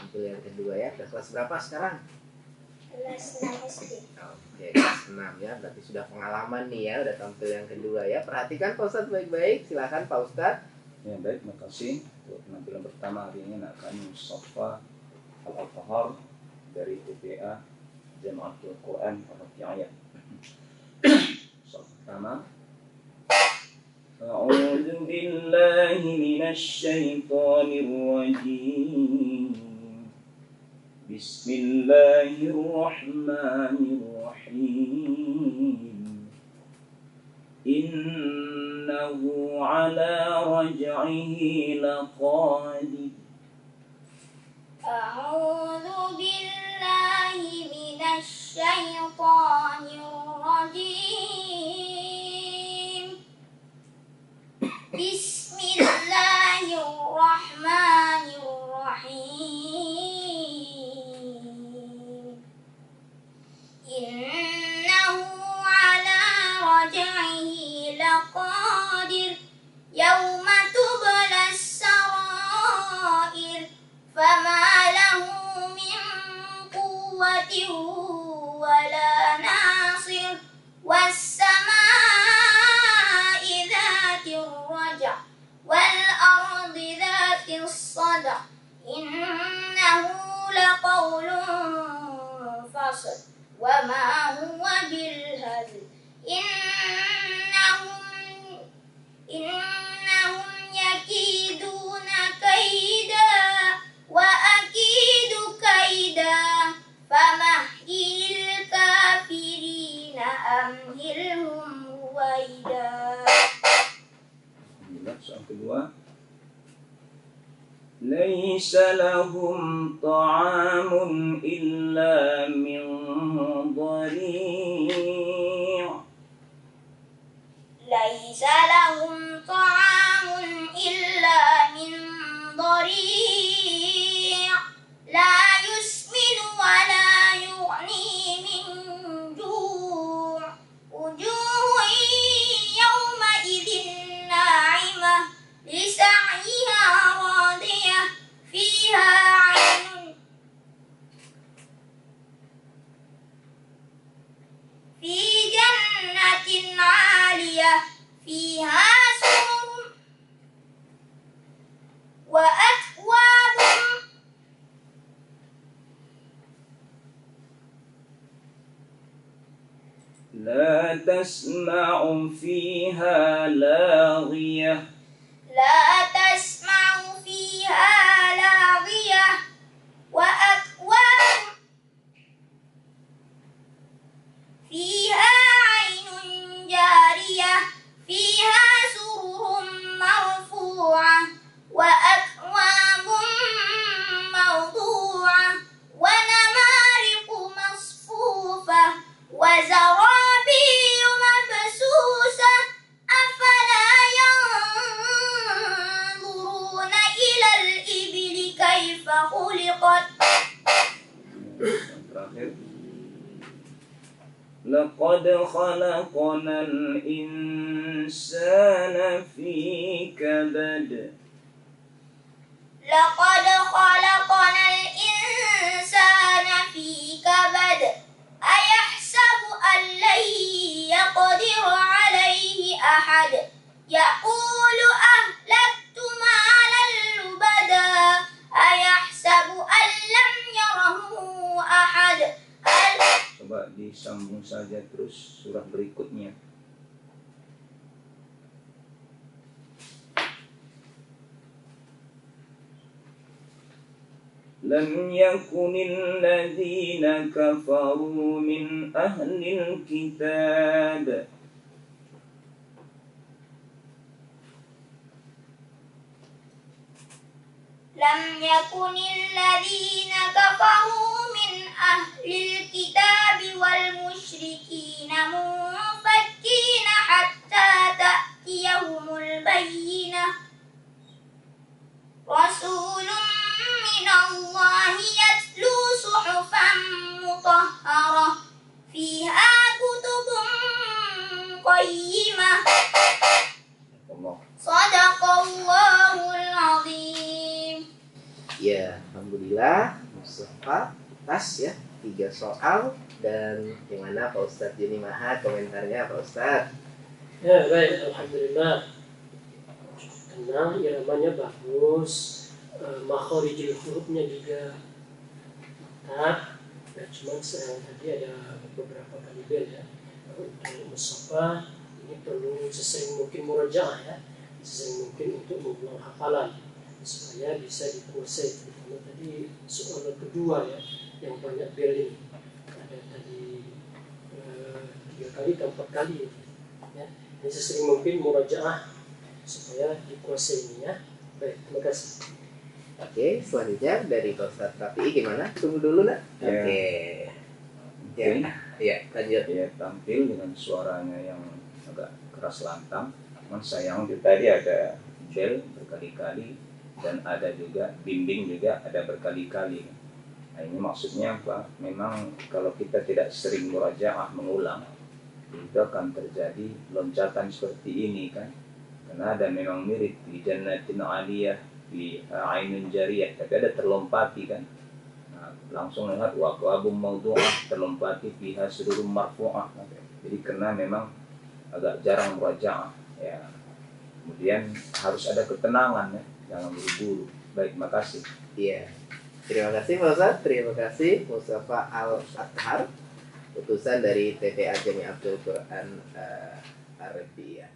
tampil yang kedua ya. Udah kelas berapa sekarang? Kelas 6 SD. Oke, kelas 6 ya. Berarti sudah pengalaman nih ya. Udah tampil yang kedua ya. Perhatikan Pak Ustadz baik-baik. Silakan Pak Ustadz. Ya baik, terima kasih. Untuk penampilan pertama hari ini akan Mustafa Al-Alfahar dari TPA Jamaatul Quran Al-Rafi'iyah. Soal pertama, A'udzu billahi minasy syaithanir rajim. Bismillahirrahmanirrahim. Innahu ala raj'ihi laqadir. A'udzu billahi minasy syaithanir rajim. Bismillahirrahmanirrahim. Innahu ala raj'ihi laqadir. Yauma tublas sarair. Fama lahu min quwwatin wala nasir. Was-samaa'i dzatir raja' wal ardi dzatis sada' innahu laqawlun fasl wa ma huwa bil hazl innahum yakiduna kaida wa akidu kaida famahhil kafirina amhilhum ruwaida. Alhamdulillah. Soal kedua, Laisa lahum ta'amun illa min dhari'. Laisa lahum ta'amun illa min dhari' la yusminu wa la yughni min ju' wujuhun yawma idhin na'imah li sa'yiha radiyah fiha 'ainun fi jannatin 'aliyah fiha sururun wa akwabun La tasma'u fiha laghiyah. la tasma'u fiha laghiyah wa akwabun fiha 'ainun jariyah fiha sururun marfu'ah wa akwabun mawdu'ah wa namariqu masfufah wa zarabiyyu mabsusah afala yanzuruna ilal ibli kaifa khuliqat. Yang terakhir, Laqad khalaqnal insana fi kabad. Laqad khalaqnal insana fi kabad ayahsabu an lan yaqdiru alayhi ahad yaqulu ahlaktu malan lubada ayahsabu an lam yarahu ahad. Coba disambung saja terus surah berikutnya. Lam yakunil ladzina kafaru min ahlil kitab Lam yakunil ladzina kafaru min ahlil kitabi wal musyrikina munfakkina hatta ta'tiyahumul bayyinah. Rasulun minallahi yatlu suhufan mutahharah fiha kutubun qayyimah. Allah. Sadaqallahul azim. Ya, Alhamdulillah Mustafa tas ya 3 soal, dan gimana Pak Ustadz Juni Maha komentarnya Pak Ustadz? Ya baik, alhamdulillah. Tenang, iramanya bagus, makhorijul hurufnya juga mantap. Ya, cuma tadi ada beberapa kali bel ya. Untuk Mustafa ini perlu sesering mungkin murajaah ya, sesering mungkin untuk mengulang hafalan supaya bisa dikuasai. Terutama tadi soal kedua ya, yang banyak bel ini. Ada tadi 3 kali ke 4 kali ya. Ini sesering mungkin murajaah supaya dikuasai ini ya. Baik, terima kasih. Oke, selanjutnya dari Pak Ustadz Rafi'i gimana? Tunggu dulu nak. Ya. Oke. Mungkin Ya, lanjut. dia tampil dengan suaranya yang agak keras lantang. Namun sayang itu tadi ada bel berkali-kali dan ada juga bimbing juga ada berkali-kali. Nah ini maksudnya apa? Memang kalau kita tidak sering murajaah mengulang, itu akan terjadi loncatan seperti ini kan. Karena ada memang mirip di jannatin aliyah, di ainun jariyah, tapi ada terlompati kan. Nah, langsung lihat waqabum mawdu'ah, terlompati fiha sururum marfu'ah. Jadi karena memang agak jarang murajaah ya. Kemudian harus ada ketenangan ya, jangan buru-buru. Baik, makasih. Iya. Terima kasih Pak Ustadz, terima kasih Mustafa Al-Athhar, utusan dari TPA Jami Abdul Quran Arabiyah.